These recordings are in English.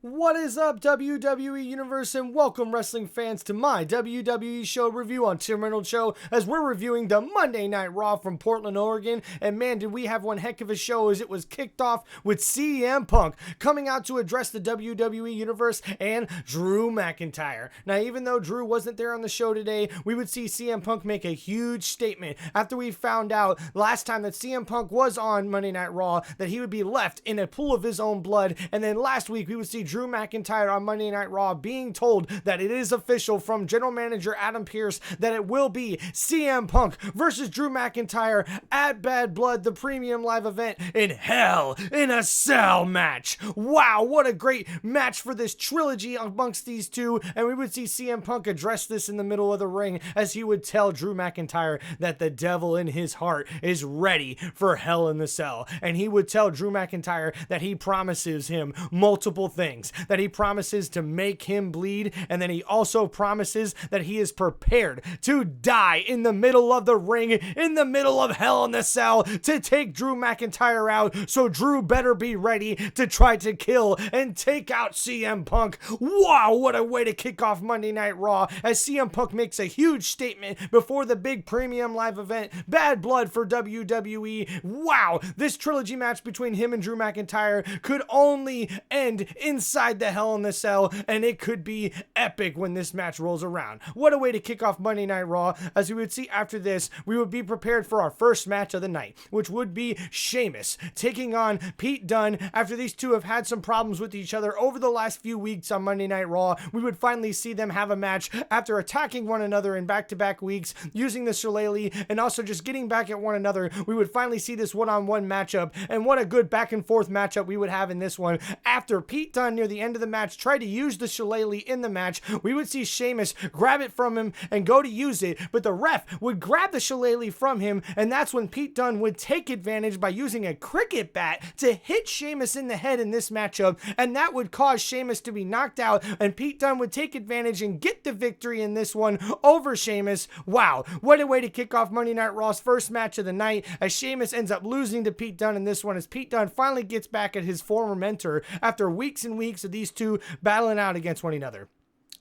What is up, WWE Universe, and welcome, wrestling fans, to my WWE show review on Tim Reynolds Show, as we're reviewing the Monday Night Raw from Portland, Oregon. And man, did we have one heck of a show, as it was kicked off with CM Punk coming out to address the WWE Universe and Drew McIntyre. Now, even though Drew wasn't there on the show today, we would see CM Punk make a huge statement after we found out last time that CM Punk was on Monday Night Raw that he would be left in a pool of his own blood. And then last week, we would see Drew McIntyre on Monday Night Raw being told that it is official from General Manager Adam Pearce that it will be CM Punk versus Drew McIntyre at Bad Blood, the premium live event in Hell in a Cell match. Wow, what a great match for this trilogy amongst these two. And we would see CM Punk address this in the middle of the ring as he would tell Drew McIntyre that the devil in his heart is ready for Hell in the Cell. And he would tell Drew McIntyre that he promises him multiple things, that he promises to make him bleed, and then he also promises that he is prepared to die in the middle of the ring, in the middle of Hell in the Cell, to take Drew McIntyre out. So Drew better be ready to try to kill and take out CM Punk. Wow, what a way to kick off Monday Night Raw, as CM Punk makes a huge statement before the big premium live event, Bad Blood for WWE. Wow, this trilogy match between him and Drew McIntyre could only end inside the Hell in the Cell, and it could be epic when this match rolls around. What a way to kick off Monday Night Raw. As we would see after this, we would be prepared for our first match of the night, which would be Sheamus taking on Pete Dunne. After these two have had some problems with each other over the last few weeks on Monday Night Raw, we would finally see them have a match after attacking one another in back-to-back weeks, using the shillelagh, and also just getting back at one another. We would finally see this one-on-one matchup, and what a good back-and-forth matchup we would have in this one. After Pete Dunne, near the end of the match, tried to use the shillelagh in the match, we would see Sheamus grab it from him and go to use it, but the ref would grab the shillelagh from him, and that's when Pete Dunne would take advantage by using a cricket bat to hit Sheamus in the head in this matchup, and that would cause Sheamus to be knocked out, and Pete Dunne would take advantage and get the victory in this one over Sheamus. Wow, what a way to kick off Monday Night Raw's first match of the night, as Sheamus ends up losing to Pete Dunne in this one, as Pete Dunne finally gets back at his former mentor after weeks and weeks of these two battling out against one another.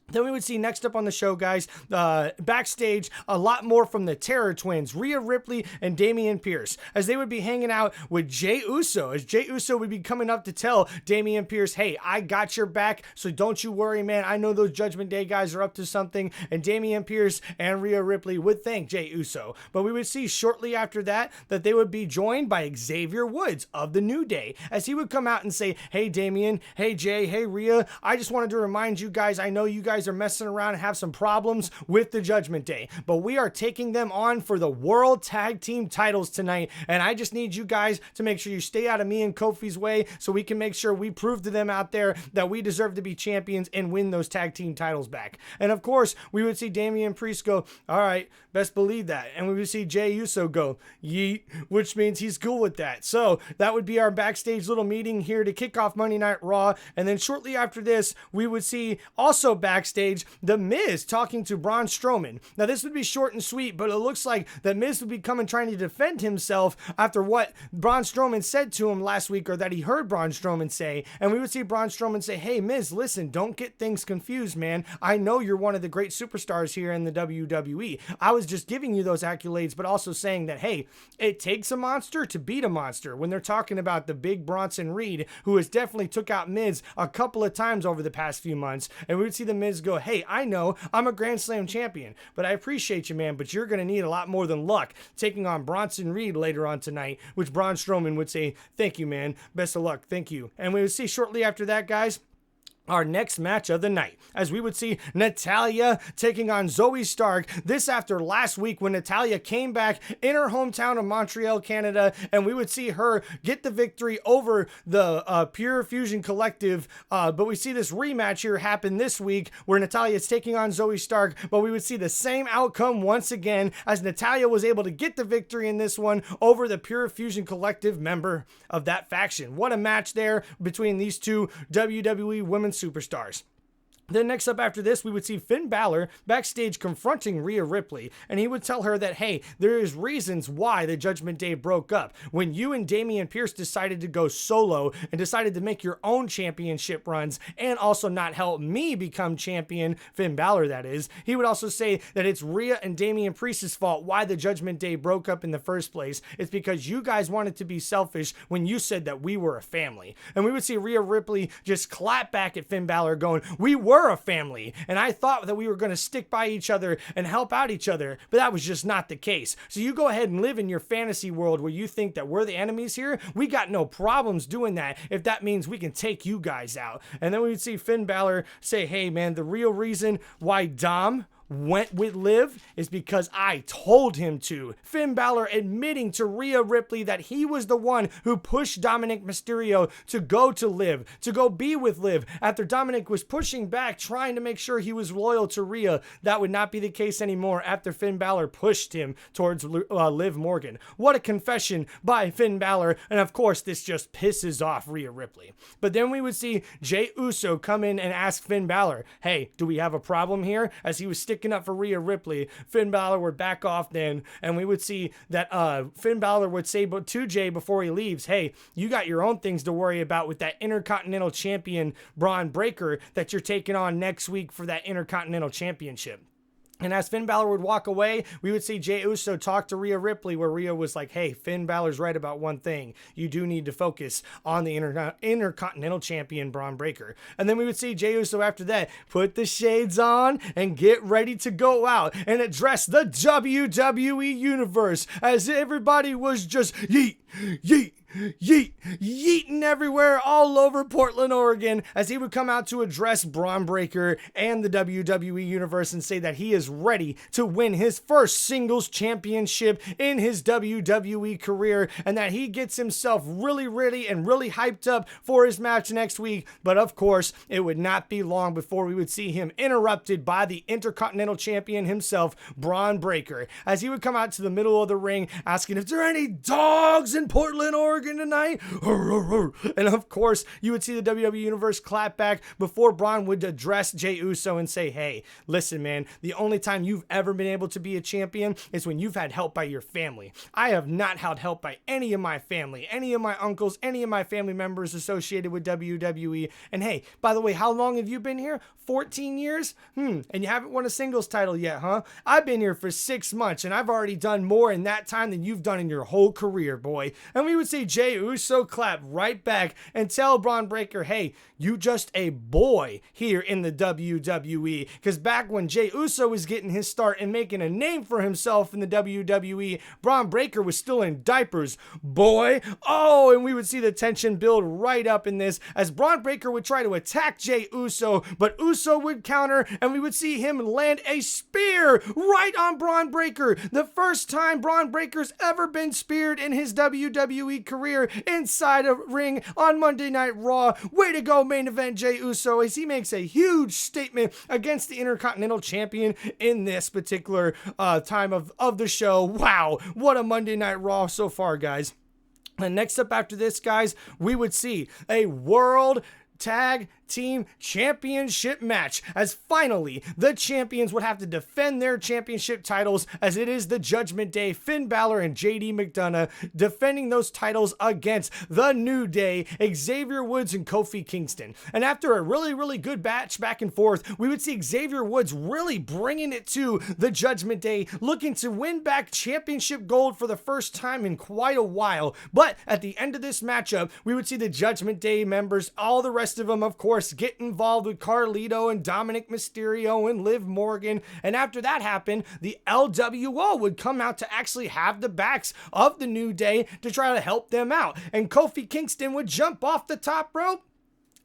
Then we would see next up on the show, guys, backstage, a lot more from the Terror Twins, Rhea Ripley and Damian Pierce, as they would be hanging out with Jey Uso, as Jey Uso would be coming up to tell Damian Pierce, hey, I got your back, so don't you worry, man. I know those Judgment Day guys are up to something. And Damian Pierce and Rhea Ripley would thank Jey Uso. But we would see shortly after that they would be joined by Xavier Woods of the New Day, as he would come out and say, hey, Damian, hey, Jay, hey, Rhea, I just wanted to remind you guys, I know you guys are messing around and have some problems with the Judgment Day, but we are taking them on for the World Tag Team titles tonight, and I just need you guys to make sure you stay out of me and Kofi's way, so we can make sure we prove to them out there that we deserve to be champions and win those tag team titles back. And of course, we would see Damian Priest go, all right, best believe that. And we would see Jey Uso go, yeet, which means he's cool with that. So that would be our backstage little meeting here to kick off Monday Night Raw. And then shortly after this, we would see also backstage The Miz talking to Braun Strowman. Now, this would be short and sweet, but it looks like The Miz would be coming trying to defend himself after what Braun Strowman said to him last week, or that he heard Braun Strowman say. And we would see Braun Strowman say, hey, Miz, listen, don't get things confused, man. I know you're one of the great superstars here in the WWE. I was just giving you those accolades, but also saying that, hey, it takes a monster to beat a monster. When they're talking about the big Bronson Reed, who has definitely took out Miz a couple of times over the past few months. And we would see The Miz go, hey, I know I'm a Grand Slam champion, but I appreciate you, man, but you're going to need a lot more than luck taking on Bronson Reed later on tonight, which Braun Strowman would say, thank you, man. Best of luck. Thank you. And we would see shortly after that, guys, our next match of the night, as we would see Natalya taking on Zoe Stark. This after last week when Natalya came back in her hometown of Montreal, Canada, and we would see her get the victory over the Pure Fusion Collective. But we see this rematch here happen this week where Natalya is taking on Zoe Stark, but we would see the same outcome once again, as Natalya was able to get the victory in this one over the Pure Fusion Collective member of that faction. What a match there between these two WWE Women's superstars. Then next up after this, we would see Finn Balor backstage confronting Rhea Ripley, and he would tell her that, hey, there is reasons why the Judgment Day broke up. When you and Damian Pierce decided to go solo and decided to make your own championship runs and also not help me become champion, Finn Balor that is, he would also say that it's Rhea and Damian Priest's fault why the Judgment Day broke up in the first place. It's because you guys wanted to be selfish when you said that we were a family. And we would see Rhea Ripley just clap back at Finn Balor going, we were a family, and I thought that we were going to stick by each other and help out each other, but that was just not the case. So you go ahead and live in your fantasy world where you think that we're the enemies here. We got no problems doing that if that means we can take you guys out. And then we would see Finn Balor say, hey man, the real reason why Dom went with Liv is because I told him to. Finn Balor admitting to Rhea Ripley that he was the one who pushed Dominic Mysterio to go to Liv, to go be with Liv, after Dominic was pushing back, trying to make sure he was loyal to Rhea. That would not be the case anymore after Finn Balor pushed him towards Liv Morgan. What a confession by Finn Balor, and of course this just pisses off Rhea Ripley. But then we would see Jey Uso come in and ask Finn Balor, hey, do we have a problem here? As he was sticking up for Rhea Ripley, Finn Balor would back off then, and we would see that Finn Balor would say to Jey before he leaves, hey, you got your own things to worry about with that Intercontinental Champion Braun Breaker that you're taking on next week for that Intercontinental Championship. And as Finn Balor would walk away, we would see Jey Uso talk to Rhea Ripley, where Rhea was like, hey, Finn Balor's right about one thing. You do need to focus on the Intercontinental Champion Braun Breaker. And then we would see Jey Uso after that put the shades on and get ready to go out and address the WWE Universe as everybody was just yeet, yeet, yeet, yeeting everywhere all over Portland, Oregon, as he would come out to address Braun Breaker and the WWE Universe and say that he is ready to win his first singles championship in his WWE career, and that he gets himself really ready and really hyped up for his match next week. But of course, it would not be long before we would see him interrupted by the Intercontinental Champion himself, Braun Breaker, as he would come out to the middle of the ring asking if there are any dogs in Portland, Oregon tonight. And of course, you would see the WWE Universe clap back before Braun would address Jey Uso and say, hey, listen, man, the only time you've ever been able to be a champion is when you've had help by your family. I have not had help by any of my family, any of my uncles, any of my family members associated with WWE. And hey, by the way, how long have you been here? 14 years? And you haven't won a singles title yet, huh? I've been here for 6 months, and I've already done more in that time than you've done in your whole career, boy. And we would see Jey Uso clap right back and tell Braun Breaker, hey, you just a boy here in the WWE. Because back when Jey Uso was getting his start and making a name for himself in the WWE, Braun Breaker was still in diapers, boy. Oh, and we would see the tension build right up in this as Braun Breaker would try to attack Jey Uso, but Uso would counter, and we would see him land a spear right on Braun Breaker. The first time Braun Breaker's ever been speared in his WWE career inside a ring on Monday Night Raw. Way to go, main event Jey Uso, as he makes a huge statement against the Intercontinental Champion in this particular time of the show. Wow, what a Monday Night Raw so far, guys. And next up after this, guys, we would see a World Tag Team Championship match, as finally the champions would have to defend their championship titles, as it is the Judgment Day, Finn Balor and JD McDonough, defending those titles against the New Day, Xavier Woods and Kofi Kingston. And after a really good match back and forth, we would see Xavier Woods really bringing it to the Judgment Day, looking to win back championship gold for the first time in quite a while. But at the end of this matchup, we would see the Judgment Day members, all the rest of them, of course, get involved with Carlito and Dominic Mysterio and Liv Morgan. And after that happened, the LWO would come out to actually have the backs of the New Day to try to help them out. And Kofi Kingston would jump off the top rope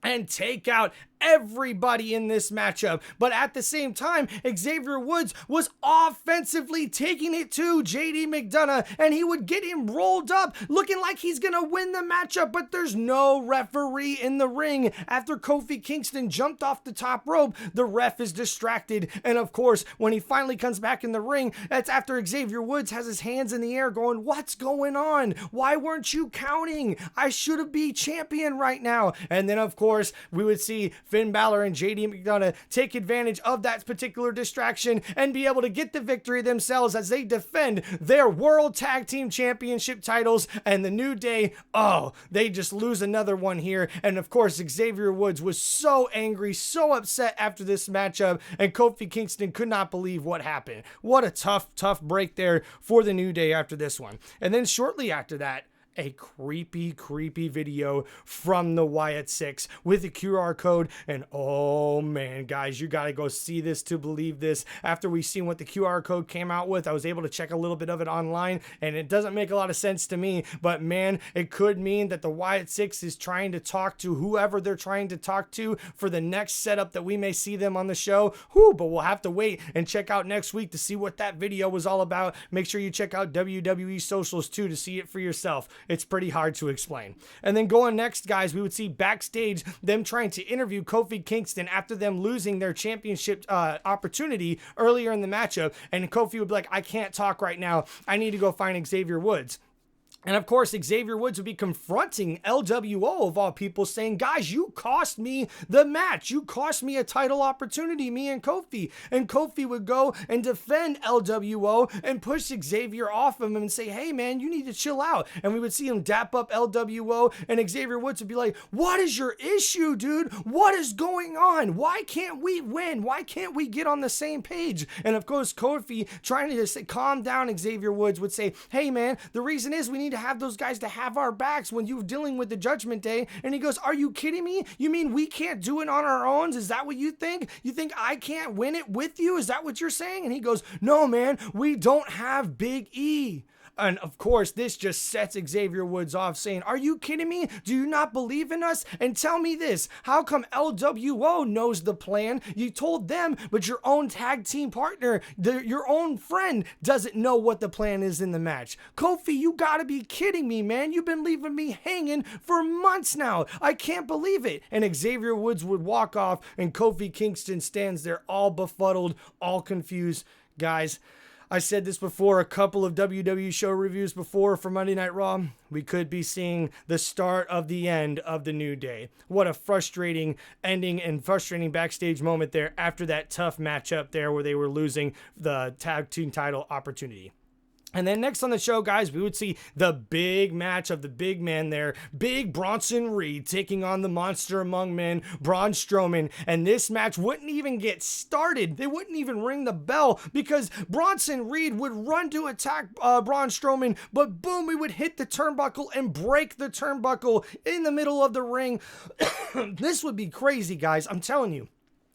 and take out everybody in this matchup. But at the same time, Xavier Woods was offensively taking it to JD McDonough, and he would get him rolled up, looking like he's gonna win the matchup, but there's no referee in the ring. After Kofi Kingston jumped off the top rope, the ref is distracted, and of course, when he finally comes back in the ring, that's after Xavier Woods has his hands in the air going, what's going on? Why weren't you counting? I should have been champion right now. And then, of course, we would see Finn Balor and JD McDonough take advantage of that particular distraction and be able to get the victory themselves as they defend their World Tag Team Championship titles. And the New Day, oh, they just lose another one here. And of course, Xavier Woods was so angry, so upset after this matchup, and Kofi Kingston could not believe what happened. What a tough break there for the New Day after this one. And then shortly after that, a creepy video from the Wyatt Six with a QR code. And oh man, guys, you gotta go see this to believe this. After we seen what the QR code came out with, I was able to check a little bit of it online, and it doesn't make a lot of sense to me, but man, it could mean that the Wyatt Six is trying to talk to whoever they're trying to talk to for the next setup that we may see them on the show. But we'll have to wait and check out next week to see what that video was all about. Make sure you check out WWE socials too to see it for yourself. It's pretty hard to explain. And then going next, guys, we would see backstage them trying to interview Kofi Kingston after them losing their championship opportunity earlier in the matchup. And Kofi would be like, I can't talk right now. I need to go find Xavier Woods. And of course, Xavier Woods would be confronting LWO of all people, saying, guys, you cost me the match. You cost me a title opportunity, me and Kofi. And Kofi would go and defend LWO and push Xavier off of him and say, hey, man, you need to chill out. And we would see him dap up LWO, and Xavier Woods would be like, what is your issue, dude? What is going on? Why can't we win? Why can't we get on the same page? And of course, Kofi, trying to just calm down Xavier Woods, would say, hey, man, the reason is we need to have those guys to have our backs when you're dealing with the Judgment Day. And he goes, are you kidding me? You mean we can't do it on our own? Is that what you think? You think I can't win it with you? Is that what you're saying? And he goes, no, man, we don't have Big E. And of course, this just sets Xavier Woods off, saying, are you kidding me? Do you not believe in us? And tell me this, how come LWO knows the plan? You told them, but your own tag team partner, your own friend, doesn't know what the plan is in the match. Kofi, you gotta be kidding me, man. You've been leaving me hanging for months now. I can't believe it. And Xavier Woods would walk off, and Kofi Kingston stands there all befuddled, all confused. Guys, I said this before, a couple of WWE show reviews before for Monday Night Raw. We could be seeing the start of the end of the New Day. What a frustrating ending and frustrating backstage moment there after that tough matchup there where they were losing the tag team title opportunity. And then next on the show, guys, we would see the big match of the big man there, Big Bronson Reed taking on the monster among men, Braun Strowman. And this match wouldn't even get started. They wouldn't even ring the bell because Bronson Reed would run to attack Braun Strowman, but boom, we would hit the turnbuckle and break the turnbuckle in the middle of the ring. This would be crazy, guys. I'm telling you.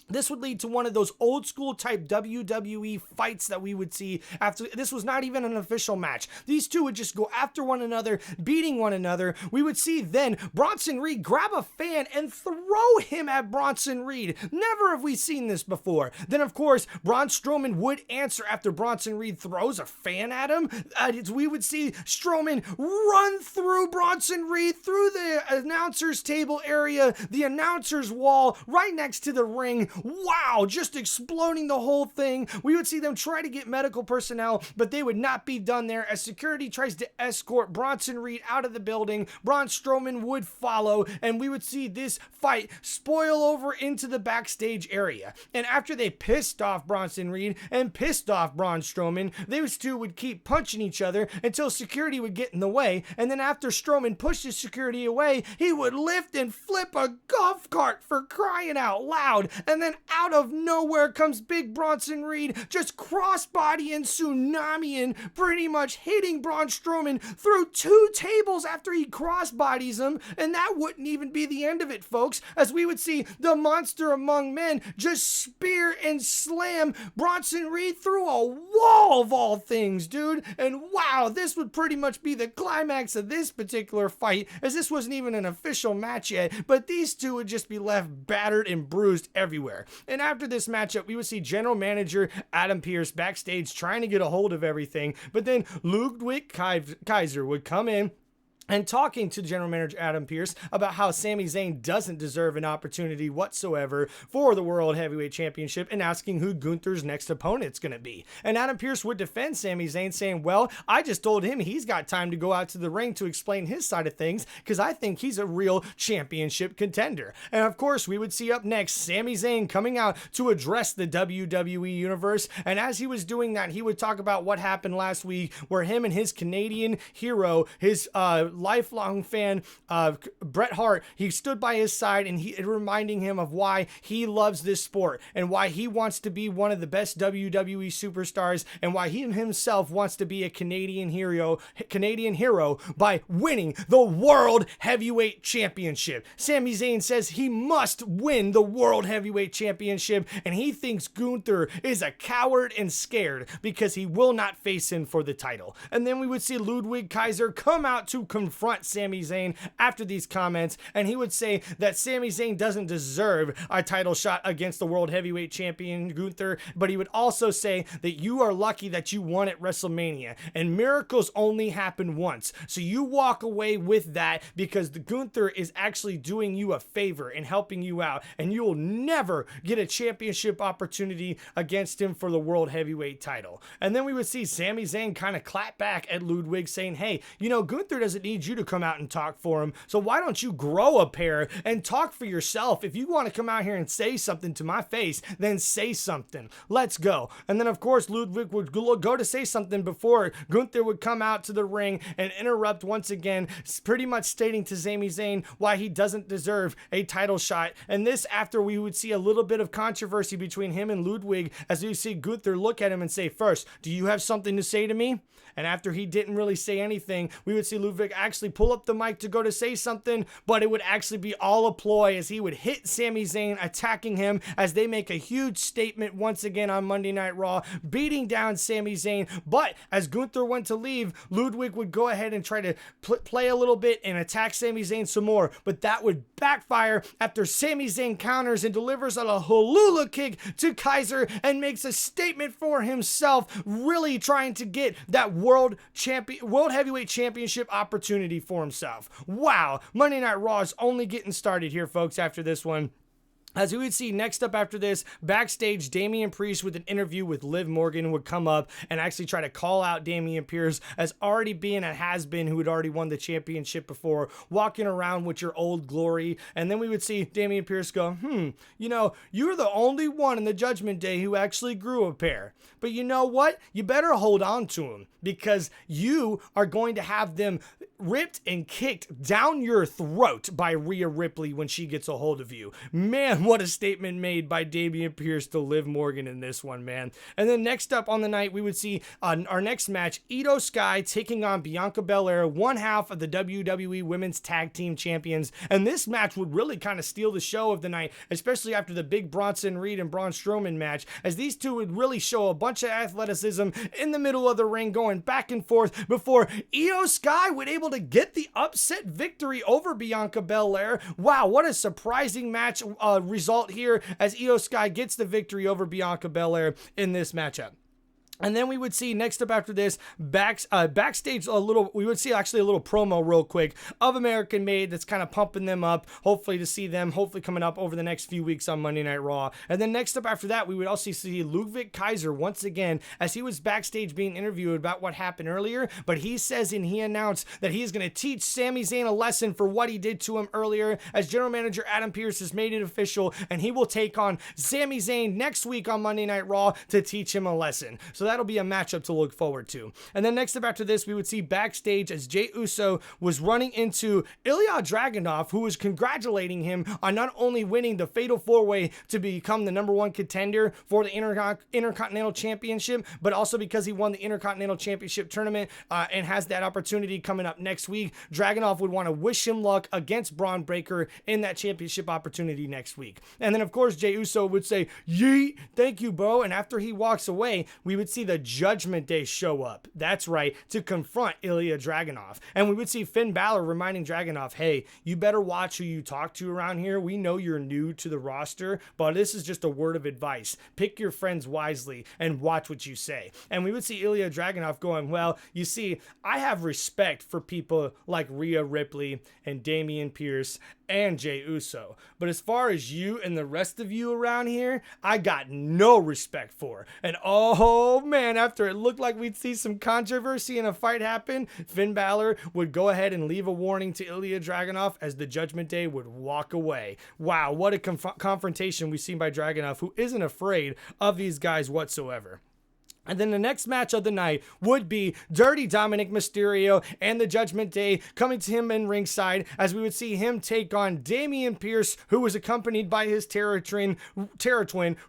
This would lead to one of those old school type WWE fights that we would see after. This was not even an official match. These two would just go after one another, beating one another. We would see then Bronson Reed grab a fan and throw him at Bronson Reed. Never have we seen this before. Then, of course, Braun Strowman would answer after Bronson Reed throws a fan at him. We would see Strowman run through Bronson Reed, through the announcer's table area, the announcer's wall, right next to the ring. Wow, just exploding the whole thing. We would see them try to get medical personnel, but they would not be done there as security tries to escort Bronson Reed out of the building. Braun Strowman would follow, and we would see this fight spoil over into the backstage area. And after they pissed off Bronson Reed and pissed off Braun Strowman, those two would keep punching each other until security would get in the way. And then after Strowman pushed his security away, he would lift and flip a golf cart, for crying out loud. And then out of nowhere comes Big Bronson Reed, just crossbody and tsunami and pretty much hitting Braun Strowman through two tables after he crossbodies him. And that wouldn't even be the end of it, folks, as we would see the monster among men just spear and slam Bronson Reed through a wall of all things, dude. And wow, this would pretty much be the climax of this particular fight, as this wasn't even an official match yet, but these two would just be left battered and bruised everywhere. And after this matchup, we would see General Manager Adam Pearce backstage trying to get a hold of everything, but then Ludwig Kaiser would come in and talking to general manager Adam Pearce about how Sami Zayn doesn't deserve an opportunity whatsoever for the World Heavyweight Championship, and asking who Gunther's next opponent's going to be. And Adam Pearce would defend Sami Zayn, saying, well, I just told him he's got time to go out to the ring to explain his side of things, because I think he's a real championship contender. And of course, we would see up next Sami Zayn coming out to address the WWE Universe. And as he was doing that, he would talk about what happened last week, where him and his Canadian hero, his lifelong fan, Bret Hart, he stood by his side, and he reminding him of why he loves this sport and why he wants to be one of the best WWE superstars, and why he himself wants to be a Canadian hero by winning the World Heavyweight Championship. Sami Zayn says he must win the World Heavyweight Championship, and he thinks Gunther is a coward and scared because he will not face him for the title. And then we would see Ludwig Kaiser come out to confront Sami Zayn after these comments, and he would say that Sami Zayn doesn't deserve a title shot against the World Heavyweight Champion Gunther, but he would also say that you are lucky that you won at WrestleMania, and miracles only happen once. So you walk away with that, because the Gunther is actually doing you a favor and helping you out, and you will never get a championship opportunity against him for the World Heavyweight title. And then we would see Sami Zayn kind of clap back at Ludwig, saying, hey, you know, Gunther doesn't need you to come out and talk for him, so why don't you grow a pair and talk for yourself? If you want to come out here and say something to my face, then say something. Let's go. And then of course Ludwig would go to say something before Gunther would come out to the ring and interrupt once again, pretty much stating to Sami Zayn why he doesn't deserve a title shot. And this after we would see a little bit of controversy between him and Ludwig, as we see Gunther look at him and say, first, do you have something to say to me? And after he didn't really say anything, we would see Ludwig actually pull up the mic to go to say something, but it would actually be all a ploy, as he would hit Sami Zayn, attacking him as they make a huge statement once again on Monday Night Raw, beating down Sami Zayn. But as Gunther went to leave, Ludwig would go ahead and try to play a little bit and attack Sami Zayn some more, but that would backfire after Sami Zayn counters and delivers a Hulula kick to Kaiser and makes a statement for himself, really trying to get that World Heavyweight Championship opportunity for himself. Wow, Monday Night Raw is only getting started here, folks, after this one. As we would see next up after this, backstage, Damian Priest with an interview with Liv Morgan would come up and actually try to call out Damian Priest as already being a has-been who had already won the championship before, walking around with your old glory. And then we would see Damian Priest go, you know, you're the only one in the Judgment Day who actually grew a pair. But you know what? You better hold on to them, because you are going to have them ripped and kicked down your throat by Rhea Ripley when she gets a hold of you. Man, what a statement made by Damian Priest to Liv Morgan in this one, man. And then next up on the night, we would see our next match, Io Sky taking on Bianca Belair, one half of the WWE Women's Tag Team Champions. And this match would really kind of steal the show of the night, especially after the big Bronson Reed and Braun Strowman match, as these two would really show a bunch of athleticism in the middle of the ring, going back and forth before Io Sky would able to get the upset victory over Bianca Belair. Wow, what a surprising match result here, as Io Sky gets the victory over Bianca Belair in this matchup. And then we would see next up after this, backstage we would see actually a little promo real quick of American Made that's kind of pumping them up, hopefully to see them coming up over the next few weeks on Monday Night Raw. And then next up after that, we would also see Ludwig Kaiser once again, as he was backstage being interviewed about what happened earlier, but he announced that he is going to teach Sami Zayn a lesson for what he did to him earlier, as general manager Adam Pearce has made it official, and he will take on Sami Zayn next week on Monday Night Raw to teach him a lesson. So that'll be a matchup to look forward to. And then next up after this, we would see backstage as Jey Uso was running into Ilya Dragunov, who was congratulating him on not only winning the Fatal 4-Way to become the #1 contender for the Intercontinental Championship, but also because he won the Intercontinental Championship tournament and has that opportunity coming up next week. Dragunov would want to wish him luck against Braun Breaker in that championship opportunity next week. And then of course Jey Uso would say, "Yeet, thank you, bro." And after he walks away, we would see see the Judgment Day show up. That's right, to confront Ilya Dragunov. And we would see Finn Balor reminding Dragunov, hey, you better watch who you talk to around here. We know you're new to the roster, but this is just a word of advice. Pick your friends wisely and watch what you say. And we would see Ilya Dragunov going, well, you see, I have respect for people like Rhea Ripley and Damian Pierce and Jey Uso. But as far as you and the rest of you around here, I got no respect for. And oh man, after it looked like we'd see some controversy and a fight happen, Finn Balor would go ahead and leave a warning to Ilya Dragunov as the Judgment Day would walk away. Wow, what a confrontation we've seen by Dragunov, who isn't afraid of these guys whatsoever. And then the next match of the night would be Dirty Dominic Mysterio and the Judgment Day coming to him in ringside, as we would see him take on Damian Pierce, who was accompanied by his Terror Twin,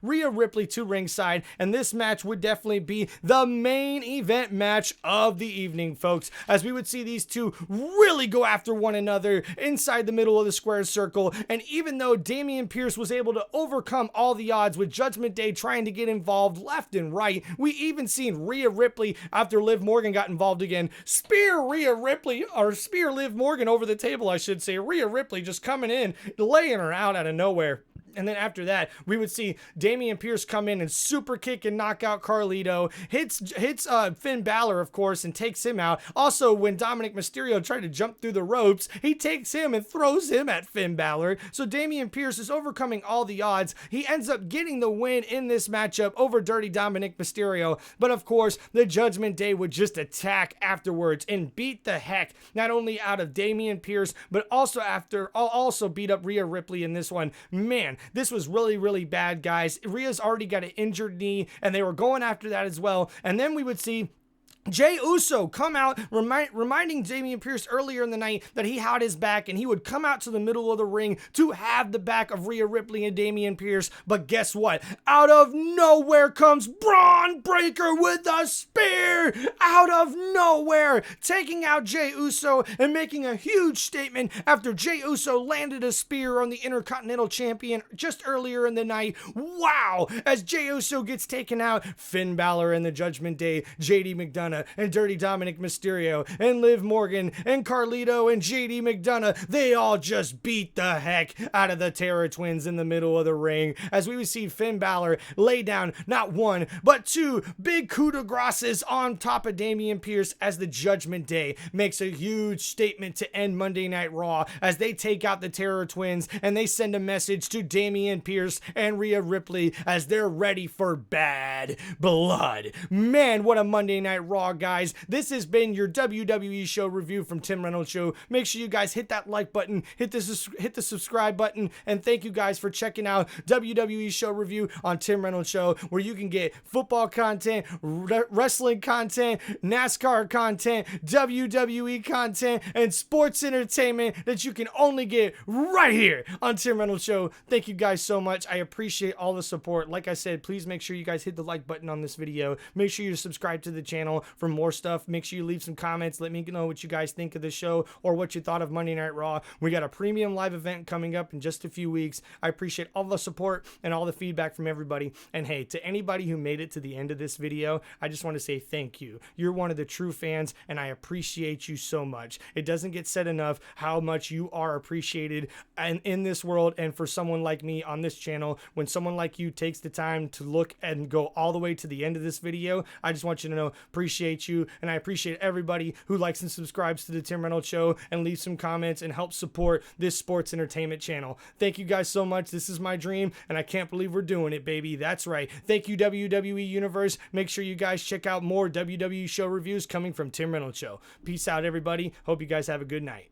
Rhea Ripley, to ringside. And this match would definitely be the main event match of the evening, folks, as we would see these two really go after one another inside the middle of the square circle. And even though Damian Pierce was able to overcome all the odds with Judgment Day trying to get involved left and right, we even seen Rhea Ripley, after Liv Morgan got involved again, spear Liv Morgan over the table, I should say. Rhea Ripley just coming in, laying her out of nowhere. And then after that, we would see Damian Pierce come in and super kick and knock out Carlito. Hits Finn Balor, of course, and takes him out. Also, when Dominic Mysterio tried to jump through the ropes, he takes him and throws him at Finn Balor. So Damian Pierce is overcoming all the odds. He ends up getting the win in this matchup over Dirty Dominic Mysterio. But of course, the Judgment Day would just attack afterwards and beat the heck not only out of Damian Pierce, but also beat up Rhea Ripley in this one. Man, this was really, really bad, guys. Rhea's already got an injured knee, and they were going after that as well. And then we would see Jey Uso come out, reminding Damian Pierce earlier in the night that he had his back, and he would come out to the middle of the ring to have the back of Rhea Ripley and Damian Pierce. But guess what? Out of nowhere comes Braun Breaker with a spear! Out of nowhere! Taking out Jey Uso and making a huge statement after Jey Uso landed a spear on the Intercontinental Champion just earlier in the night. Wow! As Jey Uso gets taken out, Finn Balor and the Judgment Day, JD McDonough, and Dirty Dominic Mysterio, and Liv Morgan, and Carlito, and JD McDonough, they all just beat the heck out of the Terror Twins in the middle of the ring, as we would see Finn Balor lay down not one, but two big coup de graces on top of Damian Pierce, as the Judgment Day makes a huge statement to end Monday Night Raw, as they take out the Terror Twins, and they send a message to Damian Pierce and Rhea Ripley, as they're ready for bad blood. Man, what a Monday Night Raw, guys. This has been your WWE show review from Tim Reynolds Show. Make sure you guys hit that like button, hit the subscribe button, and thank you guys for checking out WWE show review on Tim Reynolds Show, where you can get football content, wrestling content, NASCAR content, WWE content, and sports entertainment that you can only get right here on Tim Reynolds Show. Thank you guys so much. I appreciate all the support. Like I said, please make sure you guys hit the like button on this video. Make sure you subscribe to the channel for more stuff. Make sure you leave some comments. Let me know what you guys think of the show or what you thought of Monday Night Raw. We got a premium live event coming up in just a few weeks. I appreciate all the support and all the feedback from everybody. And hey, to anybody who made it to the end of this video, I just want to say thank you. You're one of the true fans, and I appreciate you so much. It doesn't get said enough how much you are appreciated in this world, and for someone like me on this channel, when someone like you takes the time to look and go all the way to the end of this video, I just want you to know, appreciate you, and I appreciate everybody who likes and subscribes to the Tim Reynolds Show and leaves some comments and helps support this sports entertainment channel. Thank you guys so much. This is my dream, and I can't believe we're doing it, baby. That's right. Thank you, WWE Universe. Make sure you guys check out more WWE show reviews coming from Tim Reynolds Show. Peace out, everybody. Hope you guys have a good night.